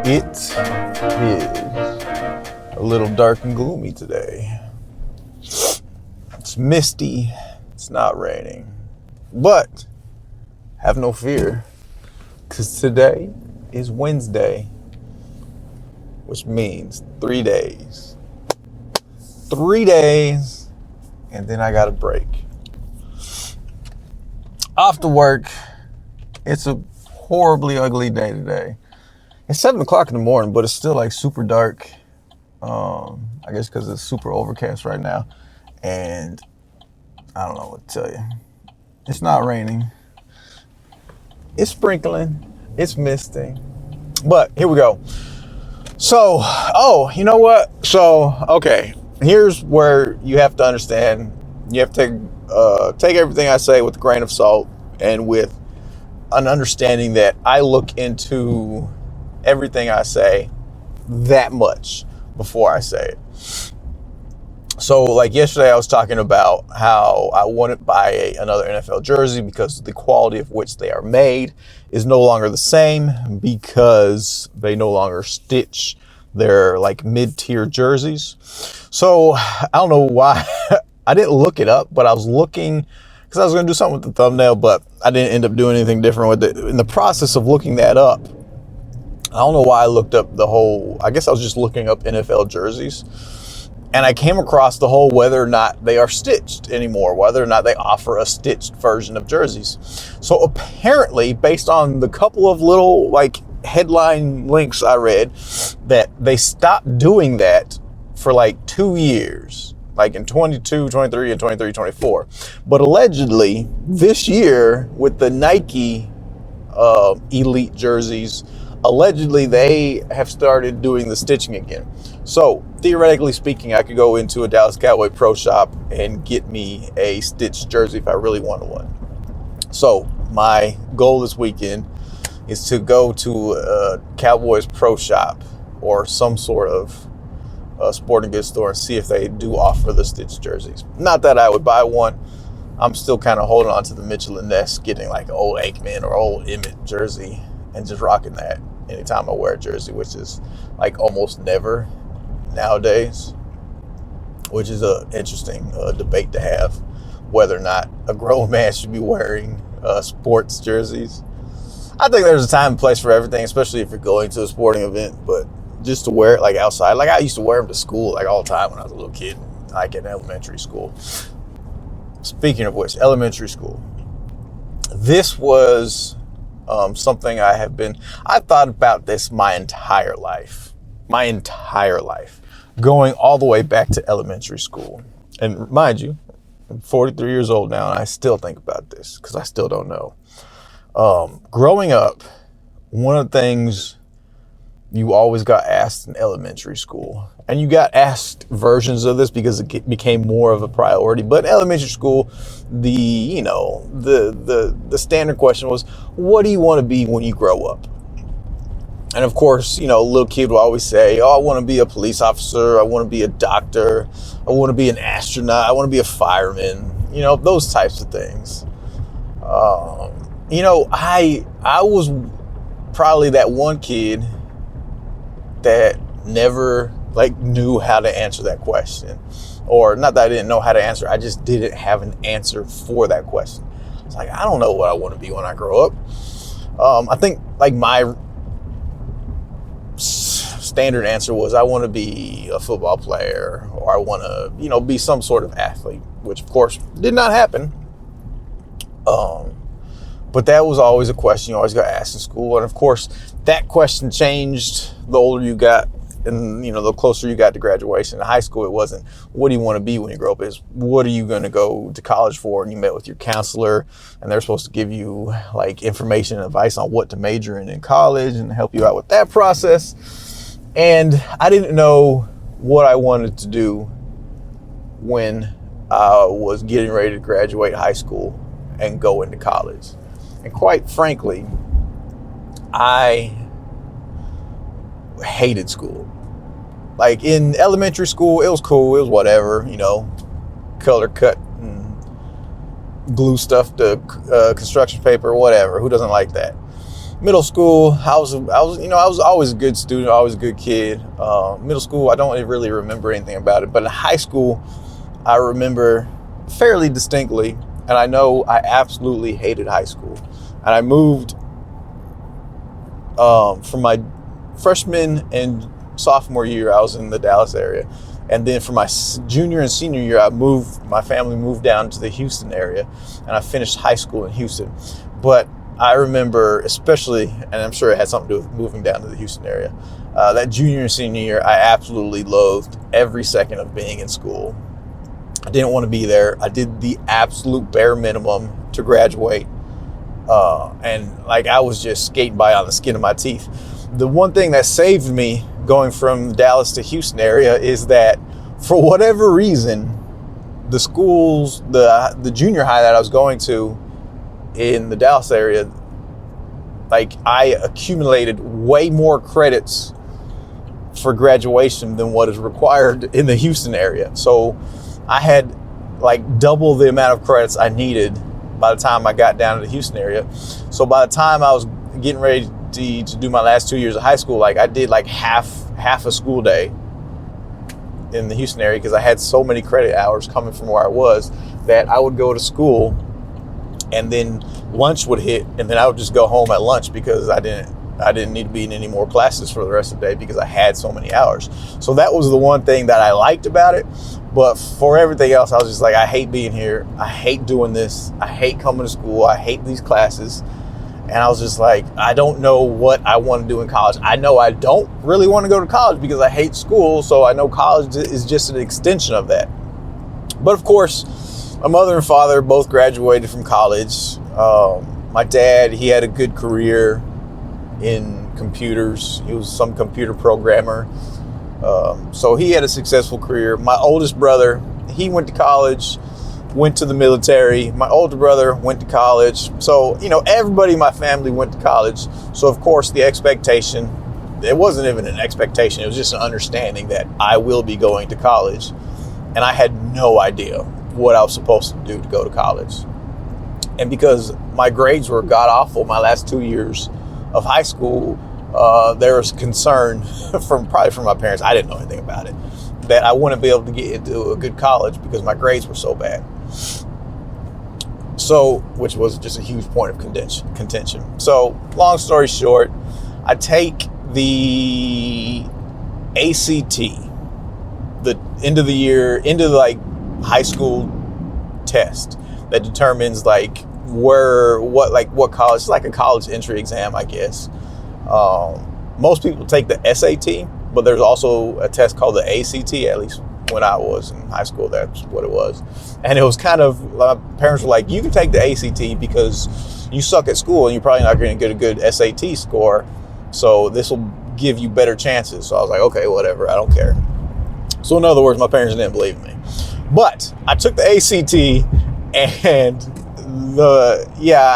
It is a little dark and gloomy today. It's misty. It's not raining. But have no fear, because today is Wednesday, which means 3 days. 3 days, and then I got a break. Off to work. It's a horribly ugly day today. It's 7 o'clock in the morning, but it's still like super dark. I guess because it's super overcast right now. And I don't know what to tell you. It's not raining. It's sprinkling. It's misting. But here we go. So, you know what? So, okay. Here's where you have to understand. You have to take everything I say with a grain of salt and with an understanding that I look into everything I say that much before I say it. So like yesterday I was talking about how I wouldn't buy another NFL jersey because the quality of which they are made is no longer the same because they no longer stitch their like mid-tier jerseys. So I don't know why I didn't look it up, but I was looking because I was going to do something with the thumbnail, but I didn't end up doing anything different with it. In the process of looking that up, I don't know why I looked up I guess I was just looking up NFL jerseys, and I came across the whole whether or not they are stitched anymore, whether or not they offer a stitched version of jerseys. So apparently, based on the couple of little like headline links I read, that they stopped doing that for like 2 years, like in 22, 23, and 23, 24. But allegedly this year with the Nike elite jerseys, allegedly they have started doing the stitching again. So theoretically speaking, I could go into a Dallas Cowboy pro shop and get me a stitched jersey if I really wanted one. So my goal this weekend is to go to a Cowboys pro shop or some sort of sporting goods store and see if they do offer the stitched jerseys. Not that I would buy one. I'm still kind of holding on to the Mitchell & Ness, getting like an old Aikman or old Emmett jersey and just rocking that anytime I wear a jersey, which is like almost never nowadays, which is an interesting debate to have, whether or not a grown man should be wearing sports jerseys. I think there's a time and place for everything, especially if you're going to a sporting event, but just to wear it like outside, like I used to wear them to school like all the time when I was a little kid, like in elementary school. Speaking of which, elementary school, this was something I've thought about this my entire life, going all the way back to elementary school. And mind you, I'm 43 years old now, and I still think about this because I still don't know. Growing up, one of the things you always got asked in elementary school, and you got asked versions of this because it became more of a priority, but in elementary school, the standard question was, what do you want to be when you grow up? And of course, a little kid will always say, I want to be a police officer, I want to be a doctor, I want to be an astronaut, I want to be a fireman, those types of things. I was probably that one kid that never knew how to answer that question, or not that I didn't know how to answer, I just didn't have an answer for that question. It's like, I don't know what I want to be when I grow up. I think my standard answer was I want to be a football player, or I want to, be some sort of athlete, which of course did not happen. But that was always a question you always got asked in school. And of course, that question changed the older you got and, the closer you got to graduation. In high school, it wasn't, what do you want to be when you grow up? It's, what are you going to go to college for? And you met with your counselor, and they're supposed to give you information and advice on what to major in college and help you out with that process. And I didn't know what I wanted to do when I was getting ready to graduate high school and go into college. And quite frankly, I hated school. In elementary school, it was cool. It was whatever, color cut and, glue stuff to construction paper, whatever. Who doesn't like that? Middle school, I was always a good student, always a good kid. Middle school, I don't really remember anything about it, but in high school, I remember fairly distinctly, and I know I absolutely hated high school. And I moved from my freshman and sophomore year, I was in the Dallas area. And then for my junior and senior year, my family moved down to the Houston area, and I finished high school in Houston. But I remember especially, and I'm sure it had something to do with moving down to the Houston area, that junior and senior year, I absolutely loathed every second of being in school. I didn't want to be there. I did the absolute bare minimum to graduate. And like I was just skating by on the skin of my teeth. The one thing that saved me going from Dallas to Houston area is that for whatever reason, the schools, the junior high that I was going to in the Dallas area, like I accumulated way more credits for graduation than what is required in the Houston area. So I had like double the amount of credits I needed by the time I got down to the Houston area. So by the time I was getting ready to do my last 2 years of high school, like I did like half a school day in the Houston area because I had so many credit hours coming from where I was that I would go to school and then lunch would hit and then I would just go home at lunch because I didn't need to be in any more classes for the rest of the day because I had so many hours. So that was the one thing that I liked about it. But for everything else, I was just like, I hate being here. I hate doing this. I hate coming to school. I hate these classes. And I was just like, I don't know what I want to do in college. I know I don't really want to go to college because I hate school. So I know college is just an extension of that. But of course, my mother and father both graduated from college. My dad, he had a good career in computers. He was some computer programmer. So he had a successful career. My oldest brother, he went to college, went to the military. My older brother went to college. So, everybody in my family went to college. So of course the expectation, it wasn't even an expectation. It was just an understanding that I will be going to college. And I had no idea what I was supposed to do to go to college. And because my grades were god awful my last 2 years of high school, there was concern from my parents. I didn't know anything about it, that I wouldn't be able to get into a good college because my grades were so bad. So, which was just a huge point of contention. So, long story short, I take the ACT, the end of the year, like high school test that determines like what college. It's like a college entry exam, I guess. Most people take the SAT, but there's also a test called the ACT, at least when I was in high school, that's what it was. And it was kind of, my parents were like, you can take the ACT because you suck at school and you're probably not going to get a good SAT score. So this will give you better chances. So I was like, okay, whatever, I don't care. So in other words, my parents didn't believe me. But I took the ACT and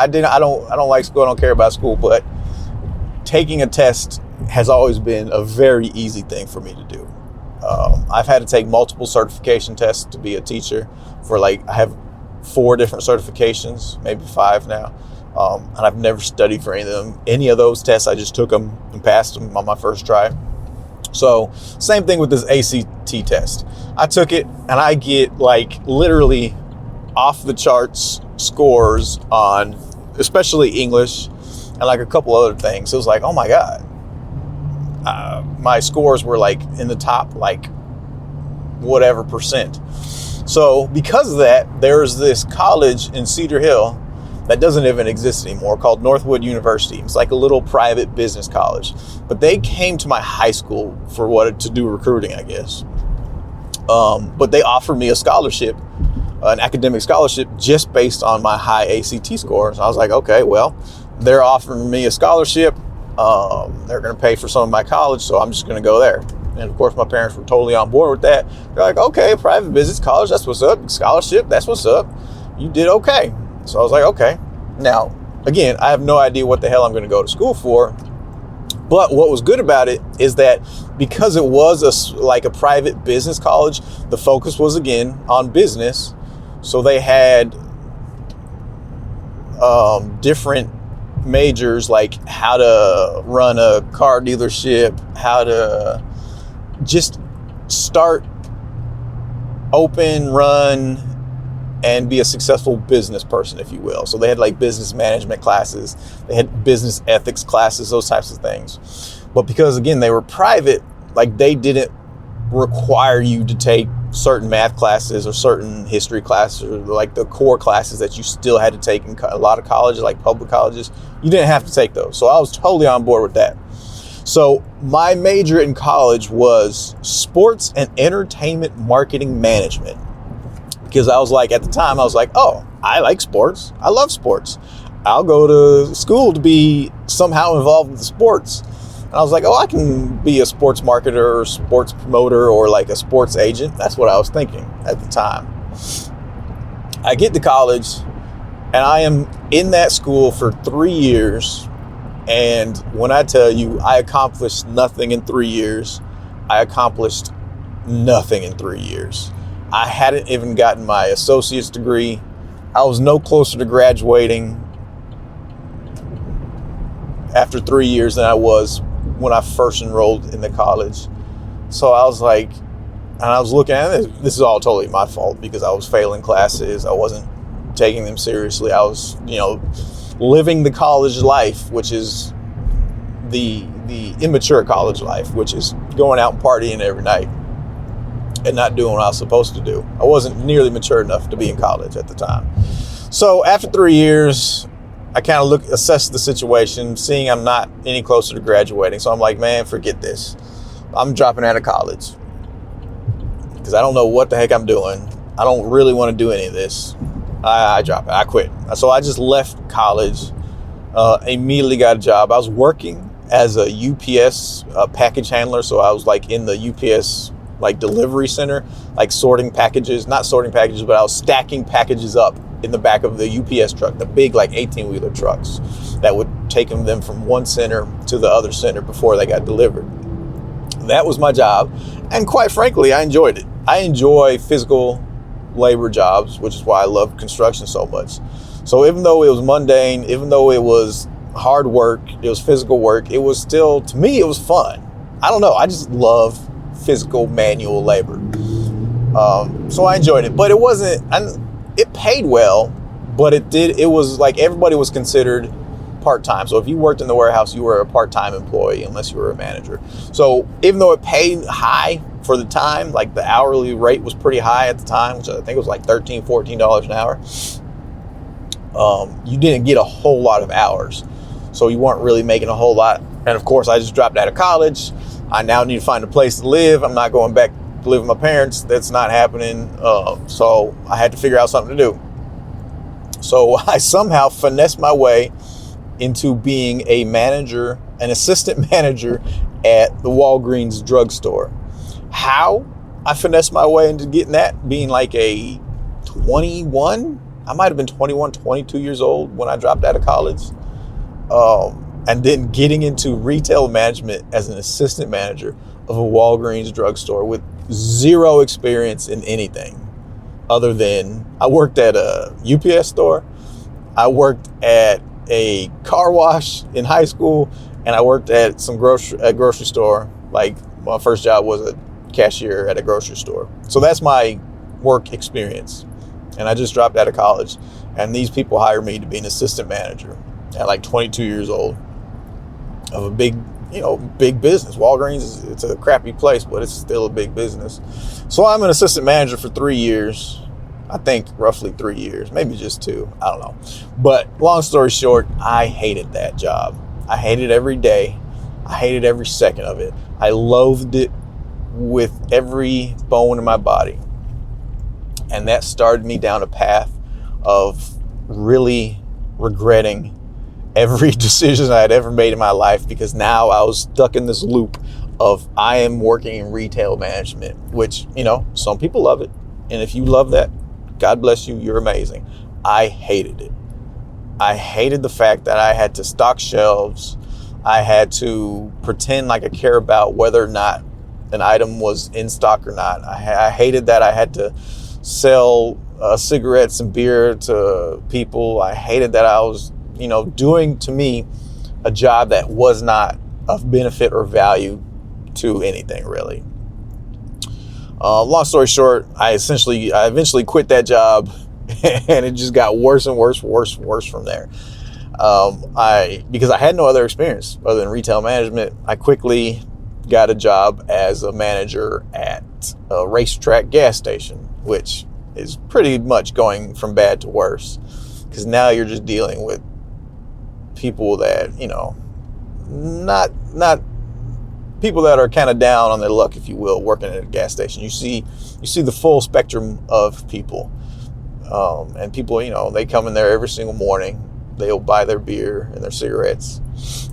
I don't like school, I don't care about school, but taking a test has always been a very easy thing for me to do. I've had to take multiple certification tests to be a teacher I have 4 different certifications, maybe 5 now. And I've never studied for any of those tests. I just took them and passed them on my first try. So same thing with this ACT test. I took it and I get like literally off the charts scores on especially English and like a couple other things. It was like, oh my God. My scores were like in the top like whatever percent. So because of that, there's this college in Cedar Hill that doesn't even exist anymore called Northwood University. It's like a little private business college. But they came to my high school to do recruiting, I guess. But they offered me a scholarship, an academic scholarship, just based on my high ACT scores. I was like, okay, well, they're offering me a scholarship. They're going to pay for some of my college, so I'm just going to go there. And of course, my parents were totally on board with that. They're like, okay, private business college, that's what's up. Scholarship, that's what's up. You did okay. So I was like, okay. Now, again, I have no idea what the hell I'm going to go to school for. But what was good about it is that because it was like a private business college, the focus was again on business. So they had different majors, like how to run a car dealership, how to just start, open, run, and be a successful business person, if you will. So they had like business management classes, they had business ethics classes, those types of things. But because, again, they were private, like they didn't require you to take certain math classes or certain history classes, or like the core classes that you still had to take in a lot of colleges, like public colleges. You didn't have to take those. So I was totally on board with that. So my major in college was sports and entertainment marketing management. Because I was like, at the time, I was like, oh, I like sports. I love sports. I'll go to school to be somehow involved with sports. And I was like, oh, I can be a sports marketer or sports promoter or like a sports agent. That's what I was thinking at the time. I get to college and I am in that school for 3 years. And when I tell you I accomplished nothing in 3 years, I accomplished nothing in 3 years. I hadn't even gotten my associate's degree. I was no closer to graduating after 3 years than I was when I first enrolled in the college. So I was like, and I was looking at it, this is all totally my fault because I was failing classes. I wasn't taking them seriously. I was, living the college life, which is the immature college life, which is going out and partying every night and not doing what I was supposed to do. I wasn't nearly mature enough to be in college at the time. So after 3 years, I kind of assessed the situation, seeing I'm not any closer to graduating. So I'm like, man, forget this. I'm dropping out of college because I don't know what the heck I'm doing. I don't really want to do any of this. I drop it. I quit. So I just left college, immediately got a job. I was working as a UPS package handler. So I was like in the UPS like delivery center, like sorting packages, not sorting packages, but I was stacking packages up in the back of the UPS truck, the big like 18-wheeler trucks that would take them from one center to the other center before they got delivered. That was my job. And quite frankly, I enjoyed it. I enjoy physical labor jobs, which is why I love construction so much. So even though it was mundane, even though it was hard work, it was physical work, it was still, to me, it was fun. I don't know. I just love physical manual labor. So I enjoyed it, but it wasn't, it paid well, but it was like everybody was considered part-time. So if you worked in the warehouse, you were a part-time employee unless you were a manager. So even though it paid high for the time, like the hourly rate was pretty high at the time, which I think it was like $13, $14 an hour. You didn't get a whole lot of hours. So you weren't really making a whole lot. And of course, I just dropped out of college. I now need to find a place to live. I'm not going back to live with my parents. That's not happening. So I had to figure out something to do. So I somehow finessed my way into being a manager, an assistant manager at the Walgreens drugstore. How I finessed my way into getting that, being like a 21, I might have been 21, 22 years old when I dropped out of college. And then getting into retail management as an assistant manager of a Walgreens drugstore with zero experience in anything other than I worked at a UPS store. I worked at a car wash in high school, and I worked at some grocery store. Like my first job was a cashier at a grocery store. So that's my work experience. And I just dropped out of college, and these people hired me to be an assistant manager at like 22 years old of a big business. Walgreens it's a crappy place, but it's still a big business. So I'm an assistant manager for 3 years. I think roughly 3 years, maybe just 2. I don't know. But long story short, I hated that job. I hated every day. I hated every second of it. I loathed it with every bone in my body. And that started me down a path of really regretting every decision I had ever made in my life, because now I was stuck in this loop of I am working in retail management, which, some people love it. And if you love that, God bless you, you're amazing. I hated it. I hated the fact that I had to stock shelves. I had to pretend like I care about whether or not an item was in stock or not. I hated that I had to sell cigarettes and beer to people. I hated that I was, doing, to me, a job that was not of benefit or value to anything, really. Long story short, I eventually quit that job, and it just got worse and worse from there. Because I had no other experience other than retail management, I quickly got a job as a manager at a racetrack gas station, which is pretty much going from bad to worse, because now you're just dealing with people that, not people that are kind of down on their luck, if you will, working at a gas station. You see the full spectrum of people, and people, they come in there every single morning. They'll buy their beer and their cigarettes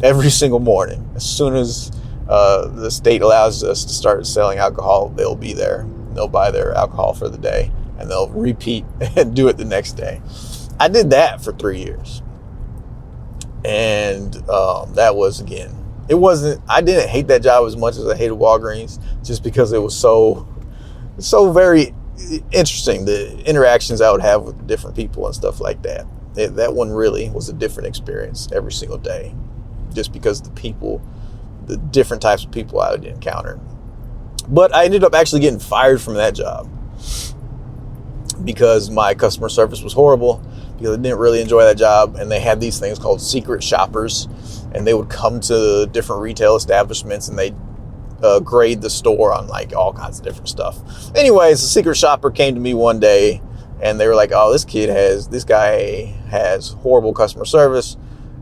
every single morning. As soon as the state allows us to start selling alcohol, they'll be there. They'll buy their alcohol for the day, and they'll repeat and do it the next day. I did that for 3 years. And that was, again, I didn't hate that job as much as I hated Walgreens, just because it was so very interesting, the interactions I would have with different people and stuff like that. That one really was a different experience every single day, just because the different types of people I would encounter. But I ended up actually getting fired from that job because my customer service was horrible, because I didn't really enjoy that job. And they had these things called secret shoppers, and they would come to different retail establishments, and they'd grade the store on like all kinds of different stuff. Anyways, the secret shopper came to me one day, and they were like, "Oh, this guy has horrible customer service."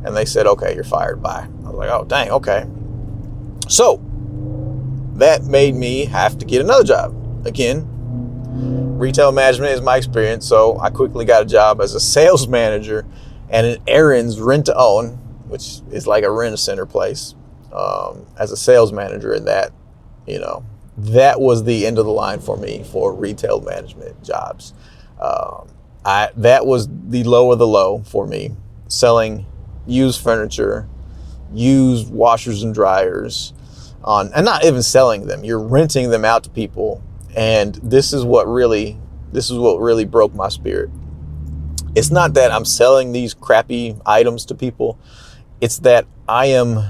And they said, "Okay, you're fired, bye." I was like, "Oh, dang, okay." So that made me have to get another job. Again, retail management is my experience, so I quickly got a job as a sales manager at an Aaron's rent-to-own, which is like a rent-a-center place, as a sales manager. And that, that was the end of the line for me for retail management jobs. That was the low of the low for me, selling used furniture, used washers and dryers, and not even selling them. You're renting them out to people. And this is what really broke my spirit. It's not that I'm selling these crappy items to people. It's that I am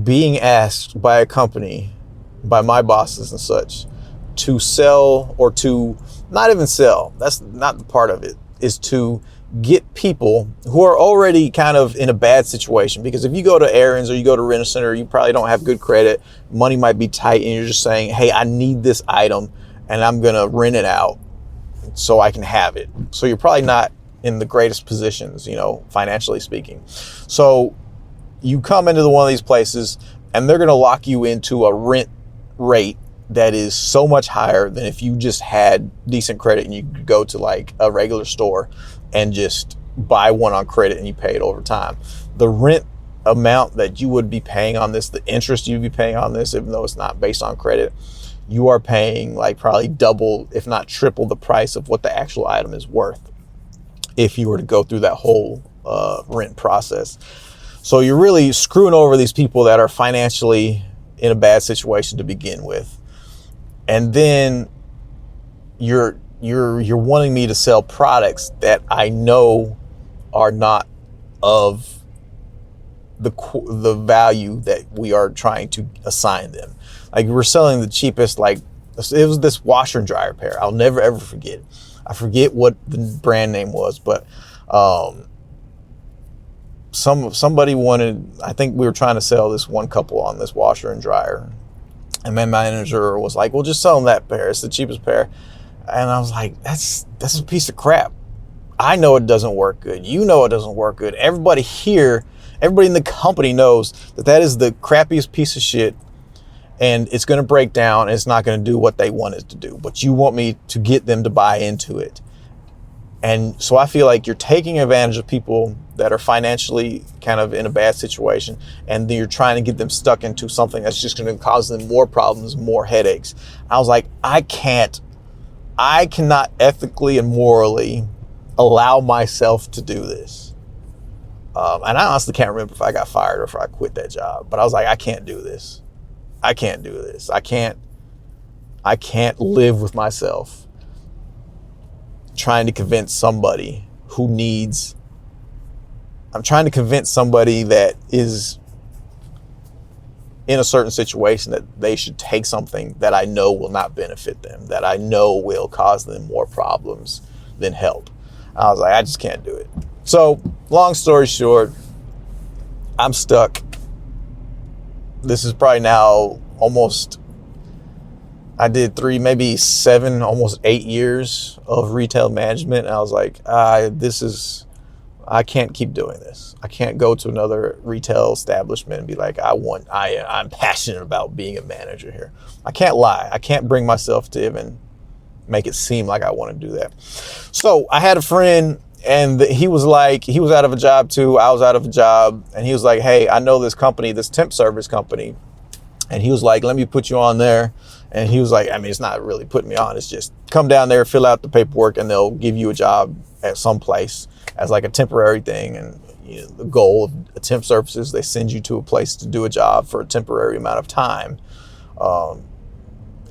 being asked by a company, by my bosses and such, to sell, or to not even sell. That's not the part of it, is to get people who are already kind of in a bad situation. Because if you go to Aaron's or you go to Rent-A-Center, you probably don't have good credit. Money might be tight, and you're just saying, "Hey, I need this item, and I'm going to rent it out so I can have it." So you're probably not in the greatest positions, financially speaking. So you come into one of these places, and they're going to lock you into a rent rate that is so much higher than if you just had decent credit and you could go to like a regular store and just buy one on credit and you pay it over time. The rent amount that you would be paying on this, the interest you'd be paying on this, even though it's not based on credit, you are paying like probably double, if not triple, the price of what the actual item is worth if you were to go through that whole rent process. So you're really screwing over these people that are financially in a bad situation to begin with. And then you're wanting me to sell products that I know are not of the value that we are trying to assign them. Like, we're selling the cheapest, like, it was this washer and dryer pair. I'll never ever forget. I forget what the brand name was, but somebody wanted, I think we were trying to sell this one couple on this washer and dryer. And my manager was like, "Well, just sell them that pair. It's the cheapest pair." And I was like, that's a piece of crap. I know it doesn't work good. You know it doesn't work good. Everybody in the company knows that is the crappiest piece of shit, and it's going to break down, and it's not going to do what they want it to do. But you want me to get them to buy into it. And so I feel like you're taking advantage of people that are financially kind of in a bad situation, and then you're trying to get them stuck into something that's just going to cause them more problems, more headaches. I was like, I cannot ethically and morally allow myself to do this. And I honestly can't remember if I got fired or if I quit that job, but I was like, I can't do this. I can't do this. I can't live with myself trying to convince somebody who needs, I'm trying to convince somebody that is in a certain situation that they should take something that I know will not benefit them, that I know will cause them more problems than help. I was like, I just can't do it. So long story short, I'm stuck. This is probably now almost, I did 3, maybe 7, almost 8 years of retail management. And I was like, I can't keep doing this. I can't go to another retail establishment and be like, I'm passionate about being a manager here. I can't lie. I can't bring myself to even make it seem like I want to do that. So I had a friend, and he was out of a job too. I was out of a job, and he was like, hey, I know this company, this temp service company. And he was like, let me put you on there. And he was like, I mean, it's not really putting me on. It's just come down there, fill out the paperwork, and they'll give you a job at some place as like a temporary thing. And the goal of temp services, they send you to a place to do a job for a temporary amount of time.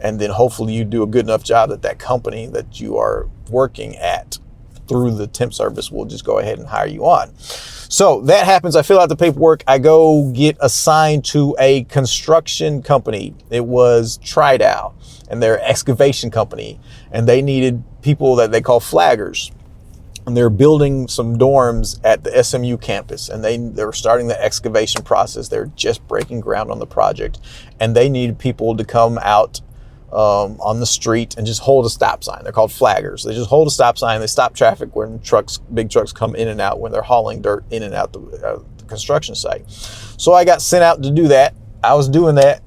And then hopefully you do a good enough job that company that you are working at through the temp service will just go ahead and hire you on. So that happens. I fill out the paperwork. I go get assigned to a construction company. It was Tridow, and they're an excavation company, and they needed people that they call flaggers. And they're building some dorms at the SMU campus, and they were starting the excavation process. They're just breaking ground on the project, and they needed people to come out on the street and just hold a stop sign. They're called flaggers. They just hold a stop sign. They stop traffic when big trucks come in and out when they're hauling dirt in and out the construction site. So I got sent out to do that. I was doing that,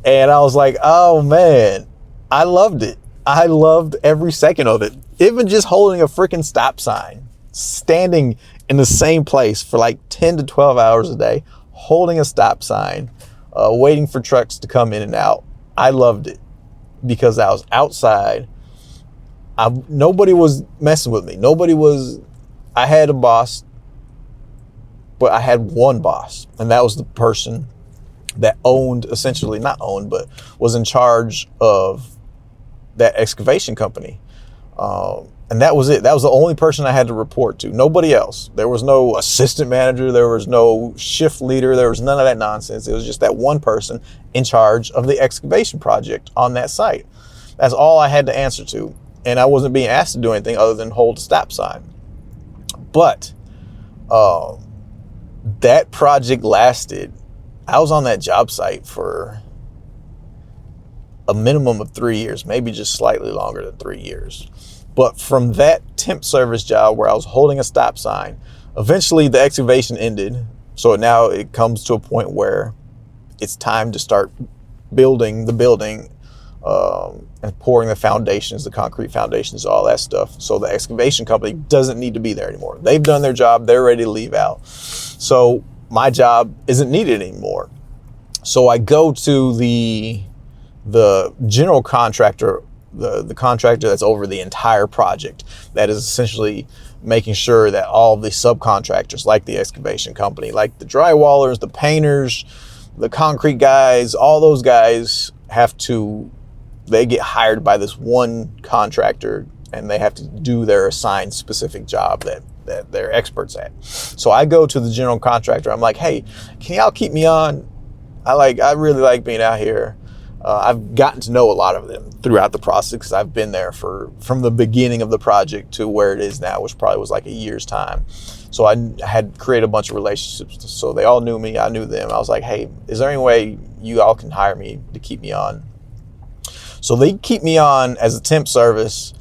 and I was like, oh man, I loved it. I loved every second of it. Even just holding a freaking stop sign, standing in the same place for like 10 to 12 hours a day, holding a stop sign, waiting for trucks to come in and out. I loved it because I was outside. Nobody was messing with me. I had a boss, but I had one boss, and that was the person that but was in charge of that excavation company. And that was it. That was the only person I had to report to. Nobody else. There was no assistant manager. There was no shift leader. There was none of that nonsense. It was just that one person in charge of the excavation project on that site. That's all I had to answer to. And I wasn't being asked to do anything other than hold a stop sign. But that project lasted. I was on that job site for a minimum of 3 years, maybe just slightly longer than 3 years. But from that temp service job where I was holding a stop sign, eventually the excavation ended. So now it comes to a point where it's time to start building the building and pouring the foundations, the concrete foundations, all that stuff. So the excavation company doesn't need to be there anymore. They've done their job. They're ready to leave out. So my job isn't needed anymore. So I go to the general contractor, the contractor that's over the entire project, that is essentially making sure that all the subcontractors, like the excavation company, like the drywallers, the painters, the concrete guys, all those guys they get hired by this one contractor, and they have to do their assigned specific job that they're experts at. So I go to the general contractor. I'm like, hey, can y'all keep me on? I really like being out here. I've gotten to know a lot of them throughout the process because I've been there from the beginning of the project to where it is now, which probably was like a year's time. So I had created a bunch of relationships. So they all knew me. I knew them. I was like, hey, is there any way you all can hire me to keep me on? So they keep me on as a temp service,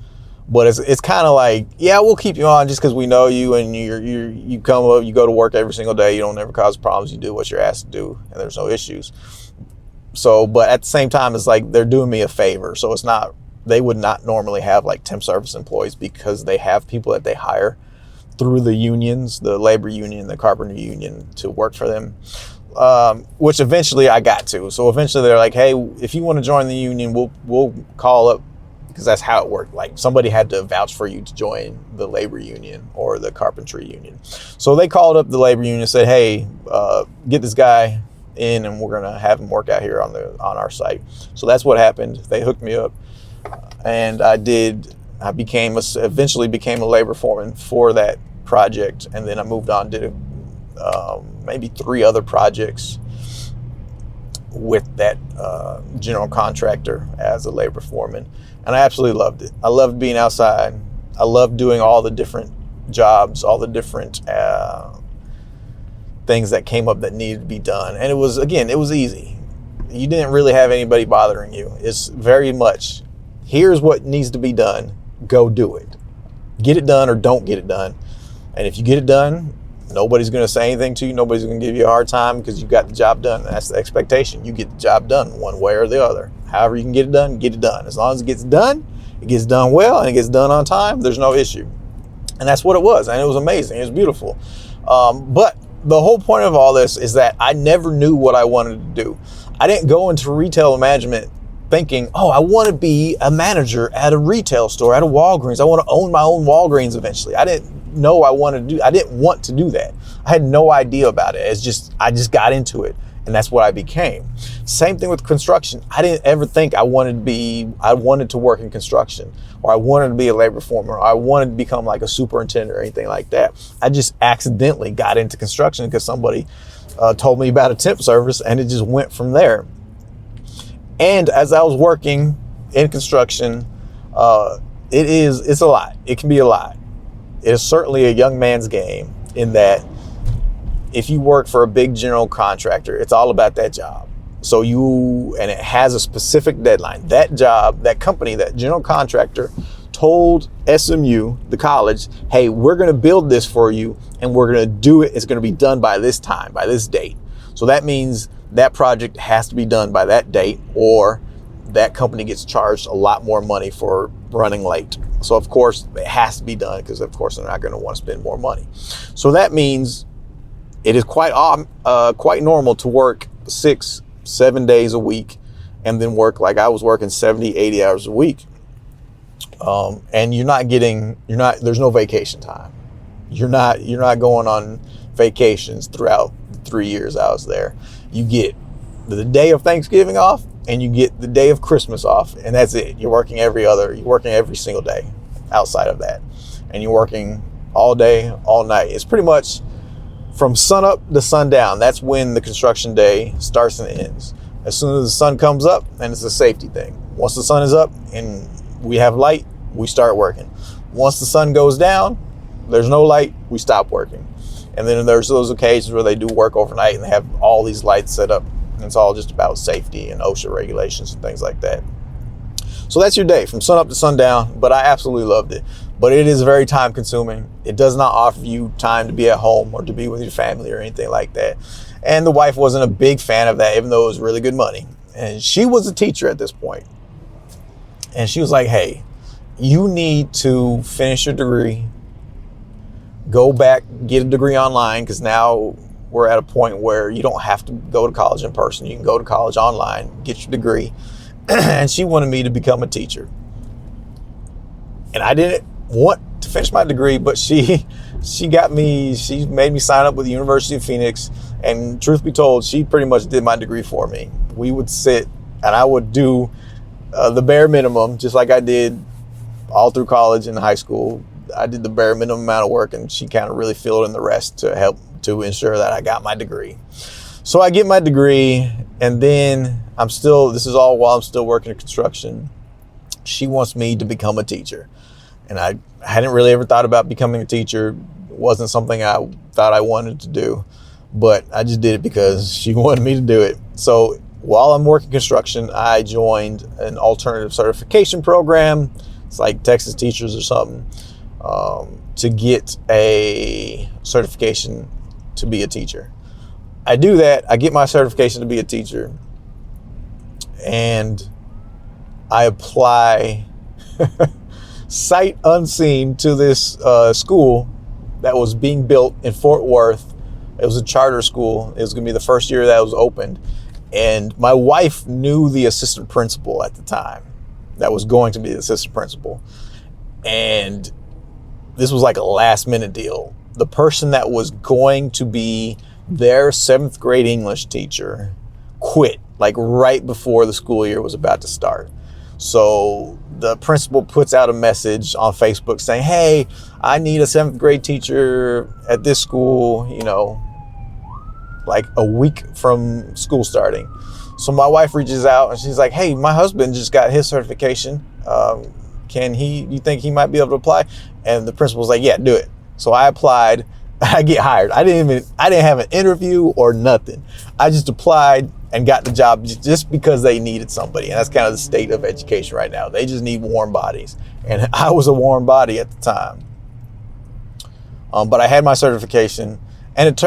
but it's kind of like, yeah, we'll keep you on just because we know you, and you come up, you go to work every single day. You don't ever cause problems. You do what you're asked to do, and there's no issues. So, but at the same time, it's like they're doing me a favor. So it's not, they would not normally have like temp service employees because they have people that they hire through the unions, the labor union, the carpenter union, to work for them, which eventually I got to. So eventually they're like, hey, if you want to join the union, we'll call up, because that's how it worked. Like somebody had to vouch for you to join the labor union or the carpentry union. So they called up the labor union and said, hey, get this guy in, and we're gonna have him work out here on our site. So that's what happened. They hooked me up, and I did I eventually became a labor foreman for that project, and then I moved on, did maybe 3 other projects with that general contractor as a labor foreman, and I absolutely loved it. I loved being outside. I loved doing all the different jobs, all the different things that came up that needed to be done, and it was easy. You didn't really have anybody bothering you. It's very much, here's what needs to be done, go do it. Get it done or don't get it done. And if you get it done, nobody's going to say anything to you. Nobody's going to give you a hard time because you got the job done. That's the expectation. You get the job done one way or the other. However you can get it done, get it done. As long as it gets done well, and it gets done on time, there's no issue. And that's what it was. And it was amazing. It was beautiful. But the whole point of all this is that I never knew what I wanted to do. I didn't go into retail management thinking, oh, I want to be a manager at a retail store, at a Walgreens. I want to own my own Walgreens eventually. I didn't want to do that. I had no idea about it. I just got into it, and that's what I became. Same thing with construction. I didn't ever think I wanted to work in construction, or I wanted to be a labor foreman, or I wanted to become like a superintendent or anything like that. I just accidentally got into construction because somebody told me about a temp service, and it just went from there. And as I was working in construction, it's a lot. It can be a lot. It is certainly a young man's game in that if you work for a big general contractor, it's all about that job. And it has a specific deadline. That job, that company, that general contractor told SMU, the college, hey, we're going to build this for you, and we're going to do it. It's going to be done by this time, by this date. So that means that project has to be done by that date, or that company gets charged a lot more money for running late. So of course it has to be done, because of course they're not going to want to spend more money. So that means it is quite normal to work 6-7 days a week, and then work like I was working 70-80 hours a week. And there's no vacation time. You're not going on vacations throughout the 3 years I was there. You get the day of Thanksgiving off, and you get the day of Christmas off, and that's it. You're working every single day outside of that. And you're working all day, all night. It's pretty much from sunup to sundown. That's when the construction day starts and ends. As soon as the sun comes up, and it's a safety thing. Once the sun is up and we have light, we start working. Once the sun goes down, there's no light, we stop working. And then there's those occasions where they do work overnight and they have all these lights set up, and it's all just about safety and OSHA regulations and things like that. So that's your day from sun up to sundown, but I absolutely loved it. But it is very time consuming. It does not offer you time to be at home or to be with your family or anything like that. And the wife wasn't a big fan of that, even though it was really good money. And she was a teacher at this point. And she was like, hey, you need to finish your degree, go back, get a degree online, because now we're at a point where you don't have to go to college in person. You can go to college online, get your degree. And she wanted me to become a teacher. And I didn't want to finish my degree, but she made me sign up with the University of Phoenix. And truth be told, she pretty much did my degree for me. We would sit and I would do the bare minimum, just like I did all through college and high school. I did the bare minimum amount of work, and she kind of really filled in the rest to help to ensure that I got my degree. So I get my degree, and then this is all while I'm still working in construction. She wants me to become a teacher. And I hadn't really ever thought about becoming a teacher. It wasn't something I thought I wanted to do, but I just did it because she wanted me to do it. So while I'm working construction, I joined an alternative certification program. It's like Texas Teachers or something, to get a certification to be a teacher. I do that. I get my certification to be a teacher, and I apply sight unseen to this school that was being built in Fort Worth. It was a charter school. It was going to be the first year that was opened. And my wife knew the assistant principal at the time that was going to be the assistant principal. And this was like a last minute deal. The person that was going to be their 7th grade English teacher quit like right before the school year was about to start. So the principal puts out a message on Facebook saying, hey, I need a 7th grade teacher at this school, you know, like a week from school starting. So my wife reaches out and she's like, hey, my husband just got his certification. You think he might be able to apply? And the principal's like, yeah, do it. So I applied. I get hired. I didn't have an interview or nothing. I just applied and got the job just because they needed somebody. And that's kind of the state of education right now. They just need warm bodies. And I was a warm body at the time. But I had my certification, and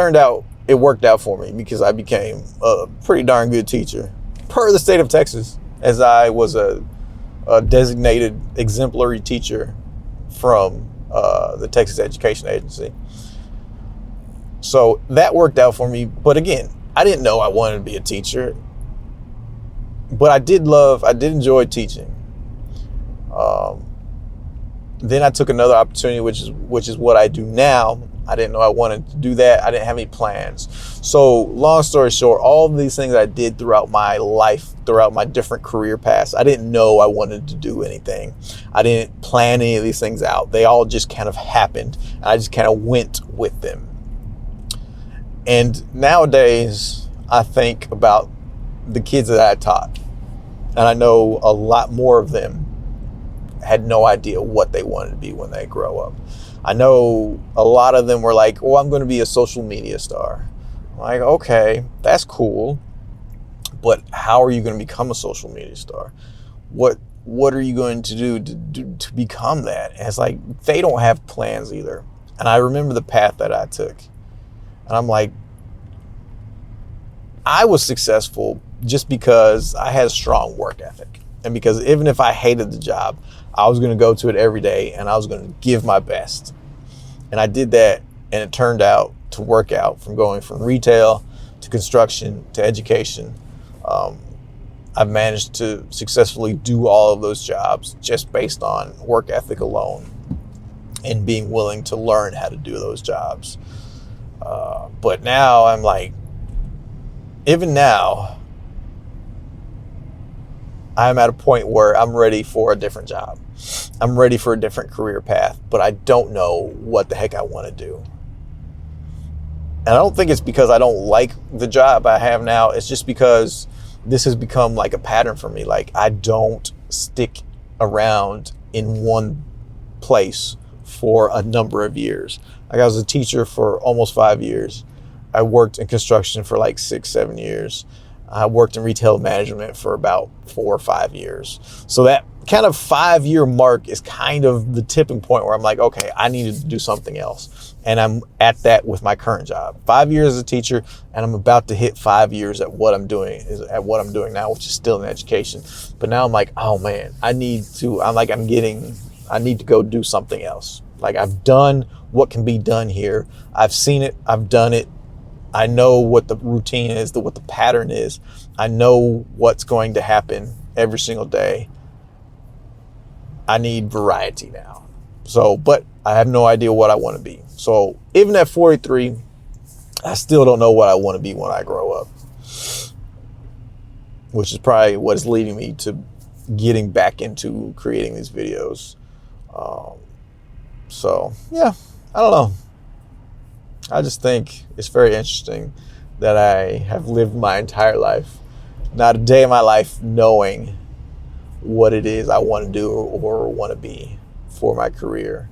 it worked out for me because I became a pretty darn good teacher per the state of Texas, as I was a designated exemplary teacher from the Texas Education Agency. So that worked out for me. But again, I didn't know I wanted to be a teacher, but I did enjoy teaching. Then I took another opportunity, which is what I do now. I didn't know I wanted to do that. I didn't have any plans. So long story short, all of these things I did throughout my life, throughout my different career paths, I didn't know I wanted to do anything. I didn't plan any of these things out. They all just kind of happened, and I just kind of went with them. And nowadays, I think about the kids that I taught, and I know a lot more of them had no idea what they wanted to be when they grow up. I know a lot of them were like, oh, I'm going to be a social media star. I'm like, okay, that's cool, but how are you going to become a social media star? What are you going to do to become that? And it's like, they don't have plans either. And I remember the path that I took. And I'm like, I was successful just because I had a strong work ethic. And because even if I hated the job, I was going to go to it every day and I was going to give my best. And I did that, and it turned out to work out, from going from retail to construction to education. I've managed to successfully do all of those jobs just based on work ethic alone and being willing to learn how to do those jobs. But now I'm like, even now, I'm at a point where I'm ready for a different job. I'm ready for a different career path, but I don't know what the heck I want to do. And I don't think it's because I don't like the job I have now. It's just because this has become like a pattern for me. Like, I don't stick around in one place for a number of years. Like, I was a teacher for almost 5 years. I worked in construction for like 6-7 years. I worked in retail management for about 4 or 5 years. So that kind of 5-year mark is kind of the tipping point where I'm like, okay, I need to do something else. And I'm at that with my current job. 5 years as a teacher, and I'm about to hit 5 years at what I'm doing now, which is still in education. But now I'm like, oh man, I need to go do something else. Like, I've done what can be done here. I've seen it, I've done it. I know what the routine is, what the pattern is. I know what's going to happen every single day. I need variety now. So, but I have no idea what I want to be. So even at 43, I still don't know what I want to be when I grow up, which is probably what is leading me to getting back into creating these videos. So yeah, I don't know. I just think it's very interesting that I have lived my entire life, not a day in my life, knowing what it is I want to do or want to be for my career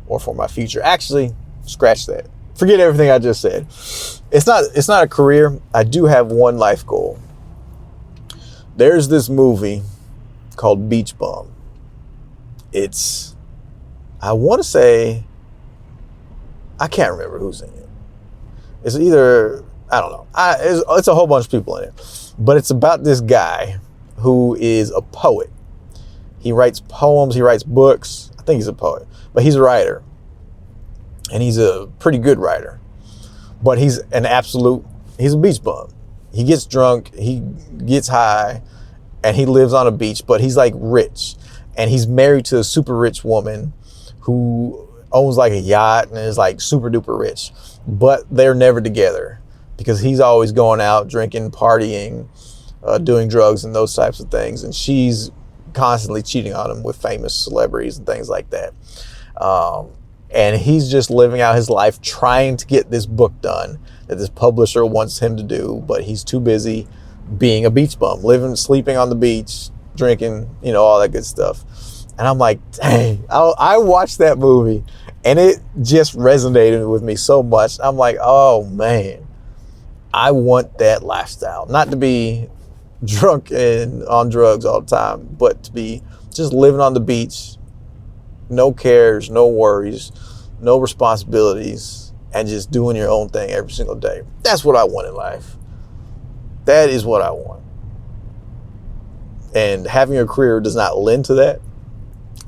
or for my future. Actually, scratch that. Forget everything I just said. It's not a career. I do have one life goal. There's this movie called Beach Bum. I want to say, I can't remember who's in it. It's either, I don't know. It's a whole bunch of people in it. But it's about this guy who is a poet. He writes poems, he writes books. I think he's a poet, but he's a writer. And he's a pretty good writer. But he's a beach bum. He gets drunk, he gets high, and he lives on a beach, but he's like rich. And he's married to a super rich woman who owns like a yacht and is like super duper rich, but they're never together because he's always going out drinking, partying, doing drugs and those types of things. And she's constantly cheating on him with famous celebrities and things like that. And he's just living out his life trying to get this book done that this publisher wants him to do, but he's too busy being a beach bum, living, sleeping on the beach, drinking, all that good stuff. And I'm like, dang, I watched that movie and it just resonated with me so much. I'm like, oh man, I want that lifestyle. Not to be drunk and on drugs all the time, but to be just living on the beach, no cares, no worries, no responsibilities, and just doing your own thing every single day. That's what I want in life. That is what I want. And having a career does not lend to that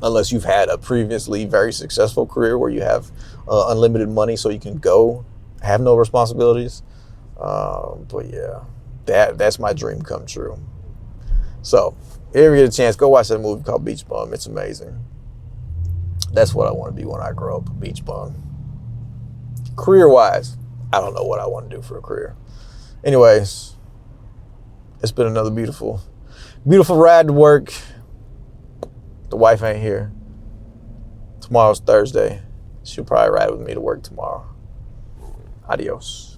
unless you've had a previously very successful career where you have unlimited money so you can go have no responsibilities. But yeah, that's my dream come true. So if you get a chance, go watch that movie called Beach Bum. It's amazing. That's what I want to be when I grow up, a beach bum. Career-wise, I don't know what I want to do for a career. Anyways, it's been another beautiful ride to work. The wife ain't here. Tomorrow's Thursday. She'll probably ride with me to work tomorrow. Adios.